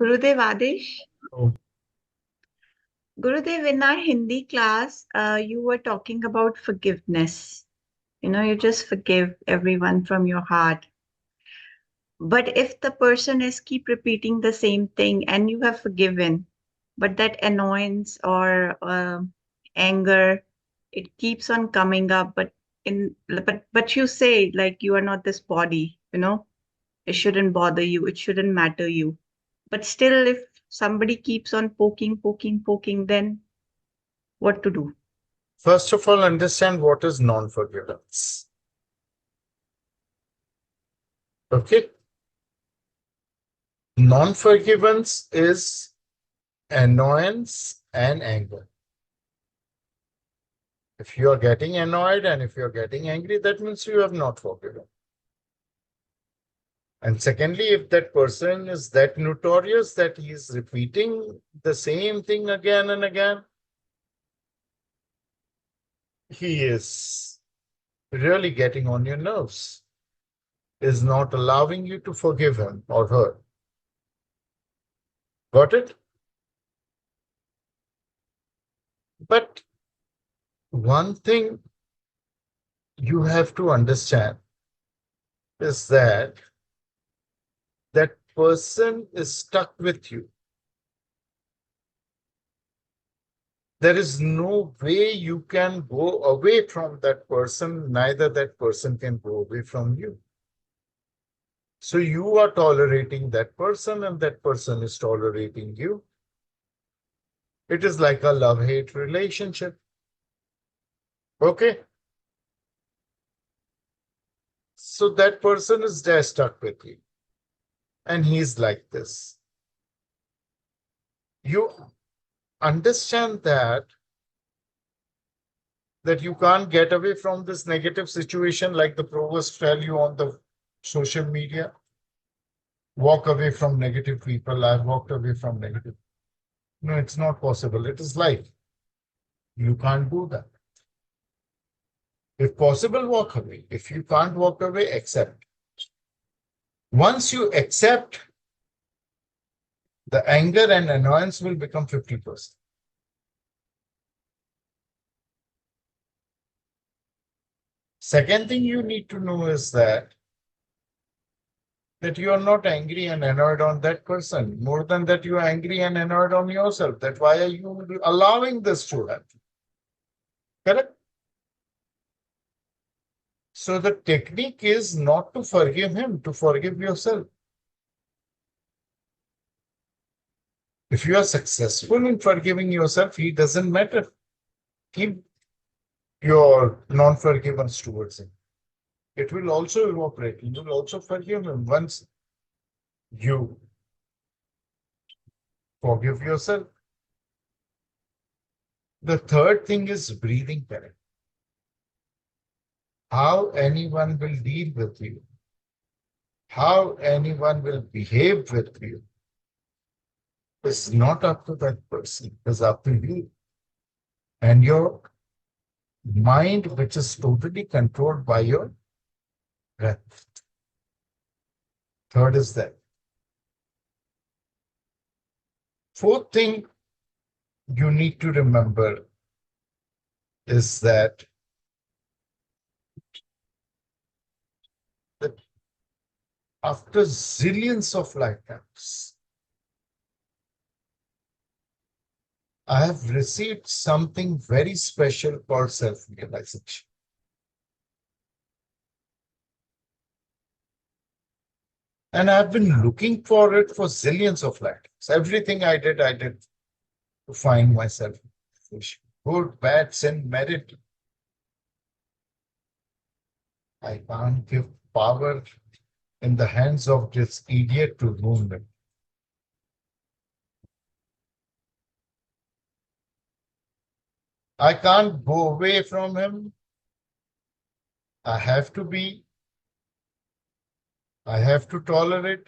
Gurudev Adesh. Oh, Gurudev, in our Hindi class, you were talking about forgiveness. You just forgive everyone from your heart. But if the person is keep repeating the same thing and you have forgiven, but that annoyance or anger, it keeps on coming up. But you say like you are not this body. It shouldn't bother you. It shouldn't matter you. But still, if somebody keeps on poking, then what to do? first of all, understand what is non-forgiveness. Okay? Non-forgiveness is annoyance and anger. If you are getting annoyed and if you are getting angry, that means you have not forgiven. And secondly, if that person is that notorious that he is repeating the same thing again and again, he is really getting on your nerves, is not allowing you to forgive him or her. Got it? But one thing you have to understand is that that person is stuck with you. There is no way you can go away from that person, neither that person can go away from you. So you are tolerating that person and that person is tolerating you. It is like a love-hate relationship. Okay? So that person is there stuck with you. And he's like this. You understand that you can't get away from this negative situation like the provost tell you on the social media. Walk away from negative people. I've walked away from negative. No, it's not possible. It is life. You can't do that. If possible, walk away. If you can't walk away, accept. Once you accept, the anger and annoyance will become 50%. Second thing you need to know is that you are not angry and annoyed on that person. More than that, you are angry and annoyed on yourself. That why are you allowing this to happen? Correct? So the technique is not to forgive him, to forgive yourself. If you are successful in forgiving yourself, he doesn't matter. Keep your non-forgiveness towards him. It will also evaporate. You will also forgive him once you forgive yourself. The third thing is breathing correct. How anyone will deal with you, how anyone will behave with you, is not up to that person, it's up to you. And your mind, which is totally controlled by your breath. Third is that. Fourth thing you need to remember is that after zillions of lifetimes, I have received something very special called self-realization. And I've been looking for it for zillions of lifetimes. Everything I did to find myself. Good, bad, sin, merit. I can't give power in the hands of this idiot to ruin it. I can't go away from him. I have to be. I have to tolerate.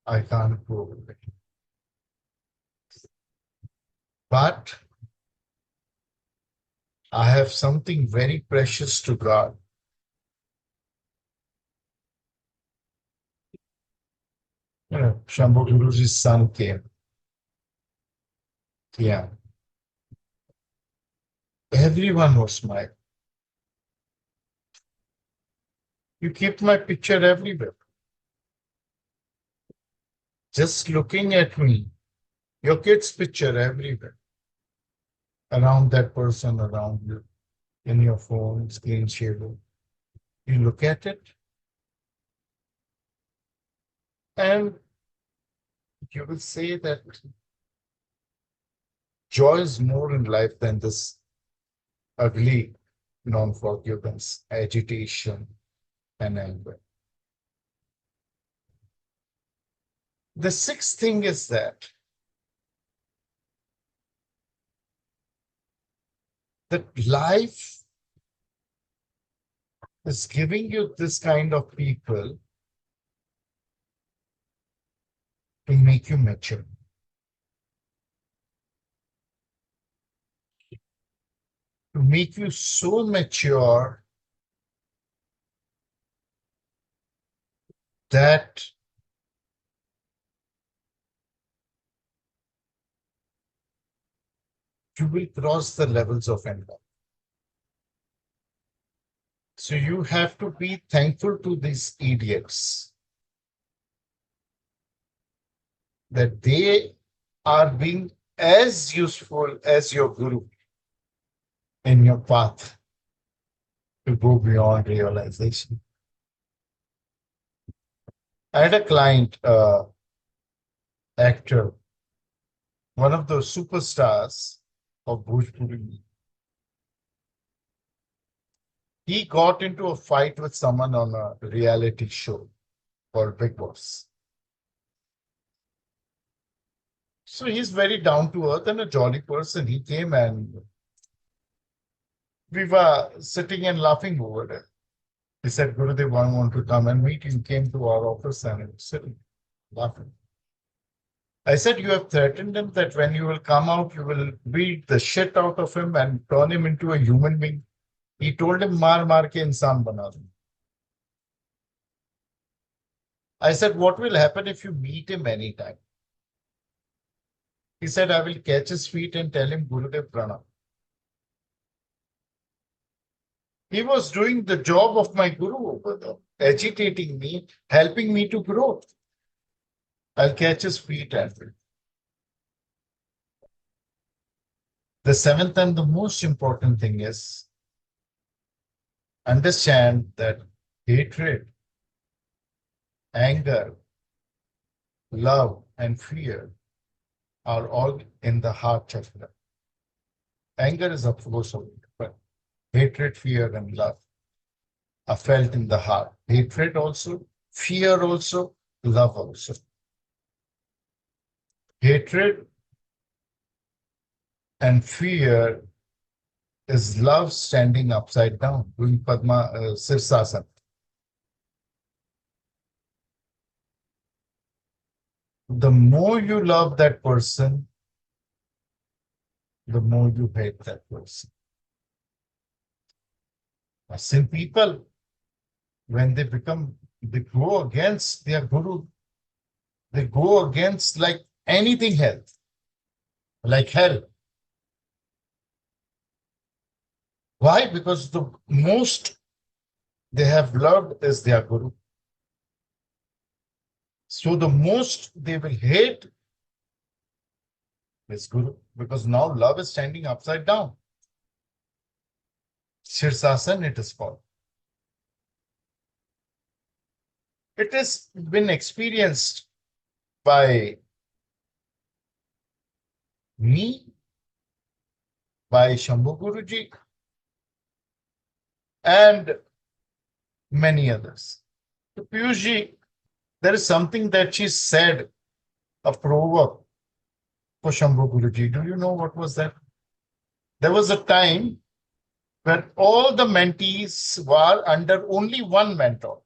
I can't go away. But I have something very precious to guard. Shambhu Guruji's son came. Yeah. Everyone was smiling. You keep my picture everywhere. Just looking at me, your kid's picture everywhere. Around that person, around you, in your phone, screen shadow. You look at it, and you will say that joy is more in life than this ugly non-forgiveness, agitation, and anger. The sixth thing is that life is giving you this kind of people to make you mature. To make you so mature that you will cross the levels of enlightenment. So you have to be thankful to these idiots that they are being as useful as your guru in your path to go beyond realization. I had a client, actor, one of the superstars of Bhojpuri. He got into a fight with someone on a reality show called Big Boss. So he's very down to earth and a jolly person. He came and we were sitting and laughing over it. He said, Gurudev, I want to come and meet. He came to our office and he was sitting, laughing. I said, you have threatened him that when you will come out, you will beat the shit out of him and turn him into a human being. He told him, maar ke insaan bana do. I said, what will happen if you meet him anytime? He said, I will catch his feet and tell him, Gurudev Pranam. He was doing the job of my guru over there, agitating me, helping me to grow. I'll catch his feet and the seventh and the most important thing is understand that hatred, anger, love, and fear are all in the heart chakra. Anger is a force of it, but hatred, fear, and love are felt in the heart. Hatred also, fear also, love also. Hatred and fear is love standing upside down, doing Padma Sirsasana. The more you love that person, the more you hate that person. Some people, when they go against their guru, they go against like anything else, like hell. Why? Because the most they have loved is their guru. So the most they will hate is guru, because now love is standing upside down. Shirsasana it is called. It has been experienced by me, by Shambhu Guruji, and many others. So Piyushji, there is something that she said, a proverb for Shambhu Guruji. Do you know what was that? There was a time when all the mentees were under only one mentor.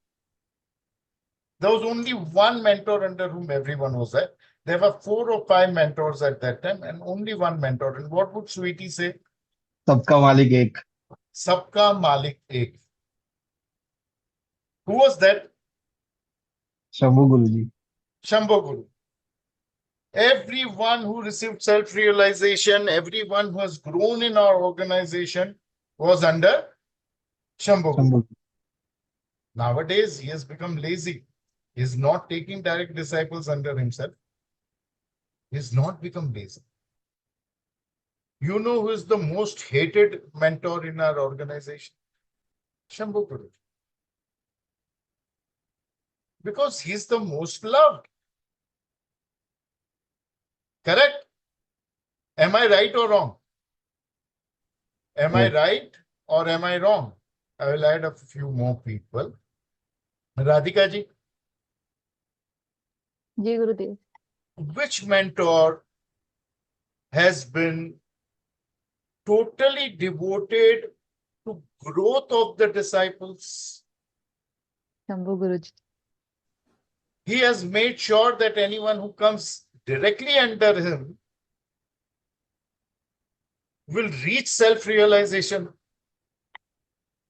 There was only one mentor under whom everyone was there. There were 4 or 5 mentors at that time and only one mentor. And what would Sweetie say? सबका मालिक एक. Sabka Malik Ek. Who was that? Shambhu Guruji. Shambhu Guru. Everyone who received self-realization, everyone who has grown in our organization was under Shambhu Guru. Shambhu. Nowadays, he has become lazy. He is not taking direct disciples under himself. He has not become lazy. You know who is the most hated mentor in our organization? Shambhu Guru. Because he's the most loved. Correct? Am I right or wrong? Am I Yes. right or am I wrong? I will add a few more people. Radhika ji, ji Gurudev. which mentor has been totally devoted to growth of the disciples? Shambhu Guruji. He has made sure that anyone who comes directly under him will reach self-realization.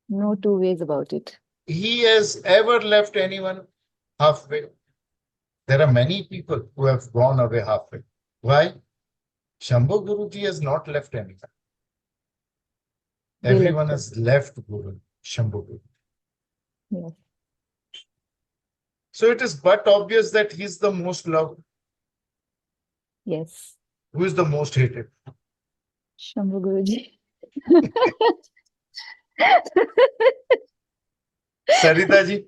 No two ways about it. He has ever left anyone halfway. There are many people who have gone away halfway. Why? Shambhu Guruji has not left anyone. They Everyone left has left Guru, Shambhu Guru. Yes. So it is but obvious that he is the most loved. Yes. Who is the most hated? Shambhu Guruji. Sarita ji,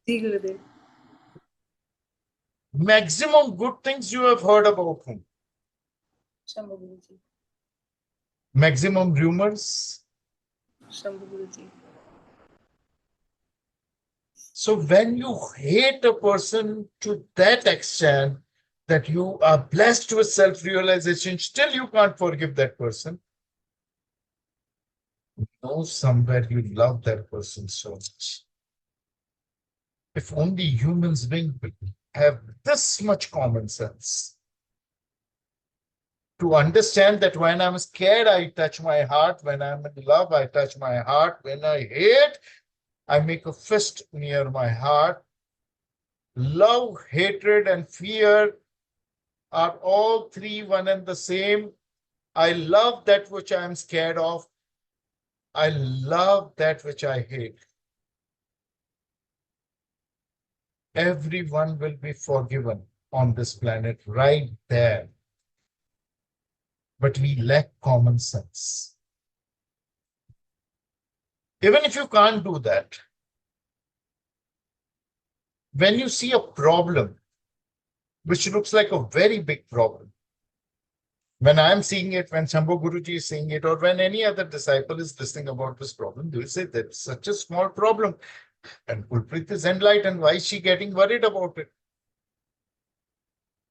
ji Gurudev. maximum good things you have heard about whom? Shambhu Guruji. Maximum rumors. Shambhu Guruji. So when you hate a person to that extent that you are blessed with self-realization, still you can't forgive that person. Know somewhere you love that person so much. If only humans being have this much common sense to understand that when I'm scared, I touch my heart. When I'm in love, I touch my heart. When I hate, I make a fist near my heart. Love, hatred, and fear are all three one and the same. I love that which I am scared of. I love that which I hate. Everyone will be forgiven on this planet right there. But we lack common sense. Even if you can't do that, when you see a problem, which looks like a very big problem, when I'm seeing it, when Shambhu Guruji is seeing it, or when any other disciple is listening about this problem, they will say that's such a small problem. And Gurpreet is enlightened. Why is she getting worried about it?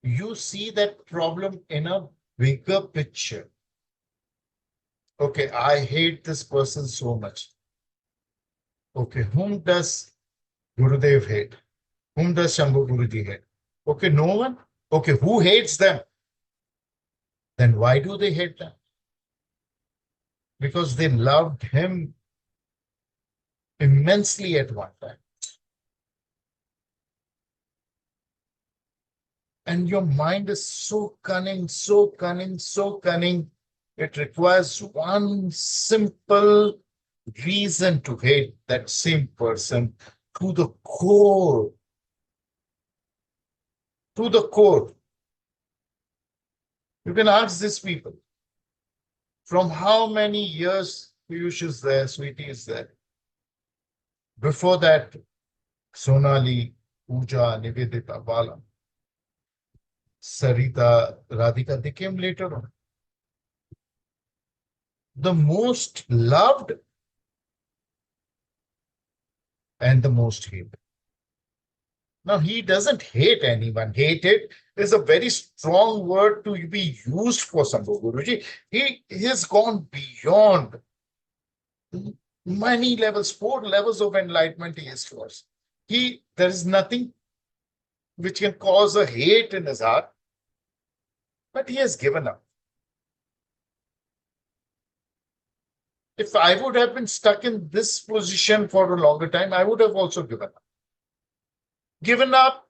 You see that problem in a bigger picture. Okay, I hate this person so much. Okay, whom does Gurudev hate? Whom does Shambhu Guruji hate? Okay, no one. Okay, who hates them? Then why do they hate them? Because they loved him immensely at one time. And your mind is so cunning, so cunning, so cunning. It requires one simple reason to hate that same person to the core. To the core. You can ask these people, from how many years Piyush is there, Sweetie is there. Before that, Sonali, Pooja, Nivedita, Bala, Sarita, Radhika, they came later on. The most loved and the most hated. Now, he doesn't hate anyone. Hated is a very strong word to be used for Shambhu Guruji. He has gone beyond many levels, 4 levels of enlightenment he is for us. There is nothing which can cause a hate in his heart, but he has given up. If I would have been stuck in this position for a longer time, I would have also given up. Given up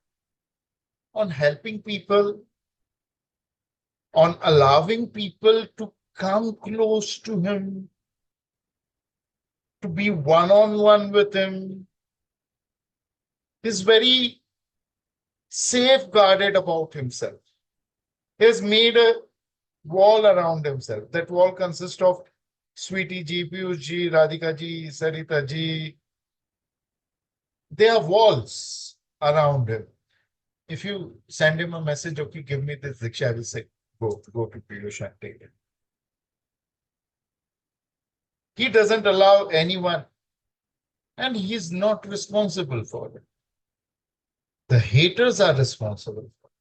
on helping people, on allowing people to come close to him, to be one-on-one with him. He's very safeguarded about himself. He has made a wall around himself. That wall consists of Sweetie ji, Piyush ji, Radhika ji, Sarita ji. They are walls around him. If you send him a message, okay, give me this Diksha, I will say, go to Piyush and take it. He doesn't allow anyone, and he is not responsible for it. The haters are responsible for it.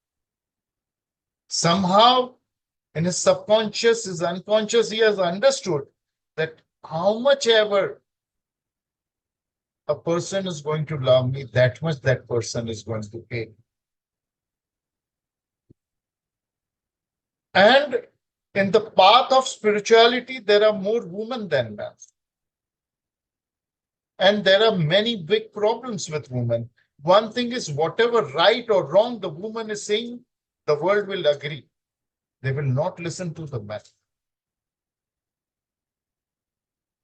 Somehow, in his subconscious, his unconscious, he has understood that how much ever a person is going to love me, that much that person is going to hate. And in the path of spirituality, there are more women than men. And there are many big problems with women. One thing is, whatever right or wrong the woman is saying, the world will agree. They will not listen to the man.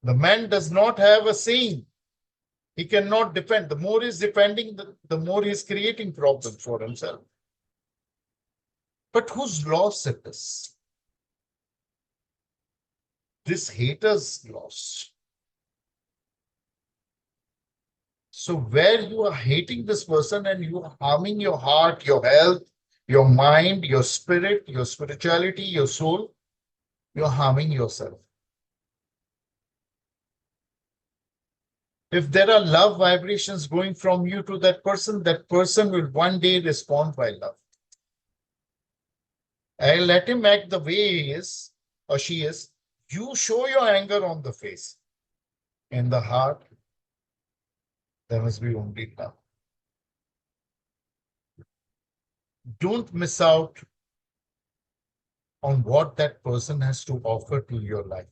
The man does not have a saying. He cannot defend. The more he's defending, the more he's creating problems for himself. But whose loss it is? This hater's loss. So where you are hating this person and you are harming your heart, your health, your mind, your spirit, your spirituality, your soul, you're harming yourself. If there are love vibrations going from you to that person will one day respond by love. And let him act the way he is or she is. You show your anger on the face. In the heart, there must be only love. Don't miss out on what that person has to offer to your life.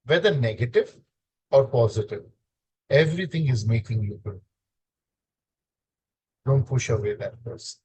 Whether negative or positive, everything is making you good. Don't push away that person.